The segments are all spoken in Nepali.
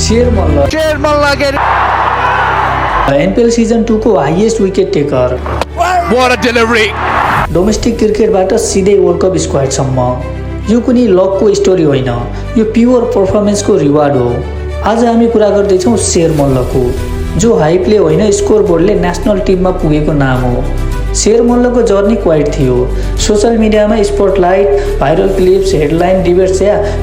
शेर मल्ल एनपीएल सीजन 2 को highest wicket taker. What a delivery! Domestic क्रिकेटबाट सिधै वर्ल्ड कप स्क्वाडसम्म। यो कुनै लकको स्टोरी होइन, यो प्योर पर्फर्मेन्सको रिवार्ड हो। आज हामी कुरा गर्दैछौँ शेर मल्लको, जो हाइपले होइन स्कोरबोर्डले नेसनल टिममा पुगेको नाम हो। शेर मल्लको जर्नी क्वाइट थियो। सोसल मिडियामा spotlight, viral clips, headline, debates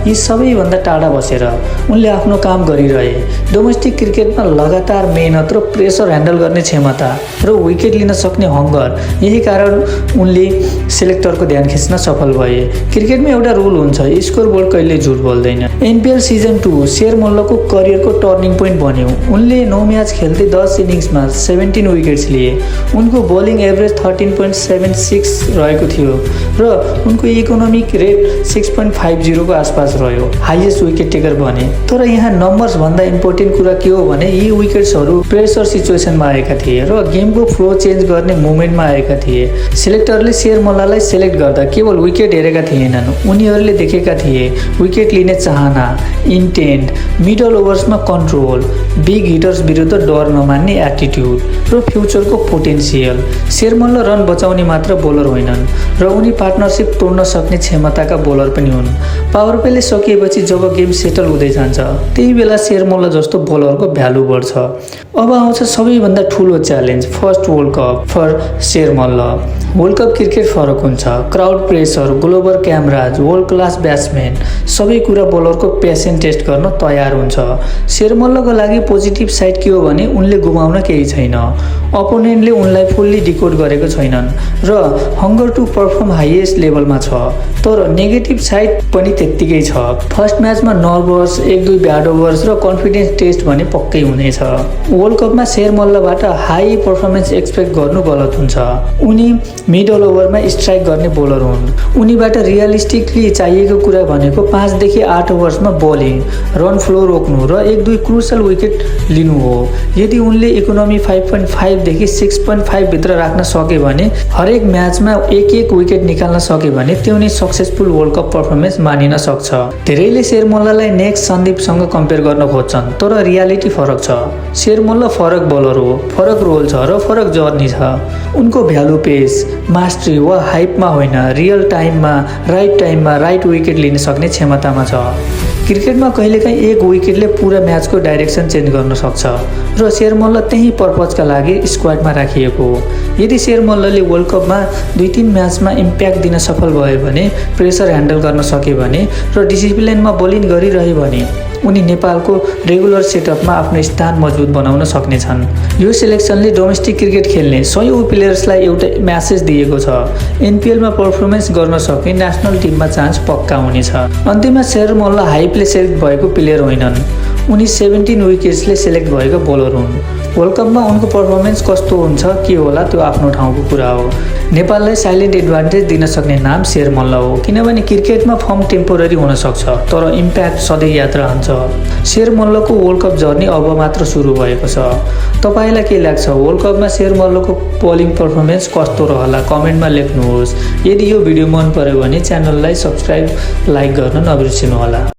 यी सबैभन्दा टाढा बसेर उनले आफ्नो काम गरिरहे। डोमेस्टिक क्रिकेटमा लगातार मेहनत र प्रेसर ह्यान्डल गर्ने क्षमता र विकेट लिन सक्ने हङ्गर, यही कारण उनले सेलेक्टरको ध्यान खिच्न सफल भए। क्रिकेटमा एउटा रुल हुन्छ, स्कोरबोर्ड कहिले झुट बोल्दैन। एनपीएल सिजन 2 शेर मल्लको करियरको टर्निङ पोइन्ट बन्यो। उनले 9 म्याच खेल्दै 10 इनिङ्समा 17 विकेट्स लिए। उनको बोलिङ एभरेज 13.76 रहेको थियो र उनको इकोनोमिक रेट 6.50 को आसपास रह्यो। हाइएस्ट विकेट टेकर बने। तर यहाँ नम्बर्स भन्दा इम्पोर्टेन्ट कुरा के हो भने यी विकेट्सहरू प्रेसर सिचुएसनमा आएका थिए र गेमको फ्लो चेन्ज गर्ने मोमेन्टमा आएका थिए। सेलेक्टरले शेर मल्ललाई सेलेक्ट गर्दा केवल विकेट हेरेका थिएनन्, उनीहरूले देखेका थिए विकेट लिने चाहना, इन्टेन्ट, मिडल ओभर्समा कन्ट्रोल, बिग हिटर्स विरुद्ध डर नमान्ने एटिट्युड र फ्युचरको पोटेन्सियल। शेर मल्ल रन बचाउने मात्र बोलर होइनन् र उनी पार्टनरसिप तोड्न सक्ने क्षमताका बोलर पनि हुन्। पावर प्ले सकिएपछि जब गेम सेटल हुँदै जान्छ त्यही बेला शेर मल्ल जस्तो बोलरको भ्यालु बढ्छ। अब आउँछ सबैभन्दा ठुलो challenge, first world cup for Sher Malla. World cup cricket फरक हुन्छ। Crowd pressure, global cameras, world class batsman, सबै कुरा बोलरको पेसेन्ट टेस्ट गर्न तयार हुन्छ। शेर मल्लको लागि पोजिटिभ साइड के हो भने उनले गुमाउन केही छैन। अपोनेन्टले उनलाई फुल्ली डिकोड गरेको छैनन् र हङ्गर टु पर्फर्म हाइएस्ट लेभलमा छ। तर नेगेटिभ साइड पनि त्यत्तिकै छ। फर्स्ट म्याचमा नर्भस, 1-2 ब्याड ओभर्स र कन्फिडेन्स टेस्ट भने पक्कै हुनेछ। वर्ल्ड कपमा शेर मल्लबाट हाई पर्फर्मेन्स एक्सपेक्ट गर्नु गलत हुन्छ। उनी मिडल ओभरमा स्ट्राइक गर्ने बोलर हुन्। उनीबाट रियलिस्टिकली चाहिएको कुरा भनेको 5 देखि 8 ओभर्समा बोलिङ, रन फ्लो रोक्नु र 1-2 क्रुसल विकेट लिनु हो। यदि उनले इकोनोमी 5.5 देखि 6.5 भित्र राख्न सके भने, हरेक म्याचमा एक विकेट निकाल्न सके भने त्यो नै सक्सेसफुल वर्ल्ड कप पर्फर्मेन्स मानिन सक्छ। धेरैले शेर मल्ललाई नेक्स्ट सन्दीपसँग कम्पेयर गर्न खोज्छन्, तर रियालिटी फरक छ। शेर मल्ल फरक बोलर हो, फरक रोल छ र फरक जर्नी छ। उनको भ्यालु पेस, मास्टरी वा हाइपमा होइन, रियल टाइममा, राइट विकेट लिन सक्ने क्षमतामा छ। क्रिकेटमा कहिलेकाहीँ एक विकेटले पुरा म्याचको डाइरेक्सन चेन्ज गर्न सक्छ र शेर मल्ल त्यही पर्पजका लागि स्क्वाडमा राखिएको हो। यदि शेर मल्लले वर्ल्ड कपमा 2-3 म्याचमा इम्प्याक्ट दिन सफल भयो भने, प्रेसर ह्यान्डल गर्न सके भने र डिसिप्लिनमा बोलिङ गरिरहे भने उनी नेपालको रेगुलर सेटअपमा आफ्नो स्थान मजबुत बनाउन सक्नेछन्। यो सिलेक्सनले डोमेस्टिक क्रिकेट खेल्ने सयौं प्लेयर्सलाई एउटा म्यासेज दिएको छ। एनपीएलमा पर्फर्मेन्स गर्न सक्ने नेसनल टिममा चान्स पक्का हुनेछ। अन्त्यमा शेर मल्ल हाइपले सेलेक्ट भएको प्लेयर होइनन्, उनी 17 विकेट्सले सेलेक्ट भएको बोलर हुन्। वर्ल्ड कपमा उनको पर्फर्मेन्स कस्तो हुन्छ के होला त्यो आफ्नो ठाउँको कुरा हो। नेपाललाई साइलेन्ट एडभान्टेज दिन सक्ने नाम शेर मल्ल हो, किनभने क्रिकेटमा फर्म टेम्पोररी हुन सक्छ तर इम्प्याक्ट सधैँ याद रहन्छ। शेर मल्लको वर्ल्ड कप जर्नी अब मात्र सुरु भएको छ। तपाईँलाई के लाग्छ, वर्ल्ड कपमा शेर मल्लको बोलिङ पर्फर्मेन्स कस्तो रहला? कमेन्टमा लेख्नुहोस्। यदि यो भिडियो मन पर्यो भने च्यानललाई सब्स्क्राइब, लाइक गर्न नबिर्सिनुहोला।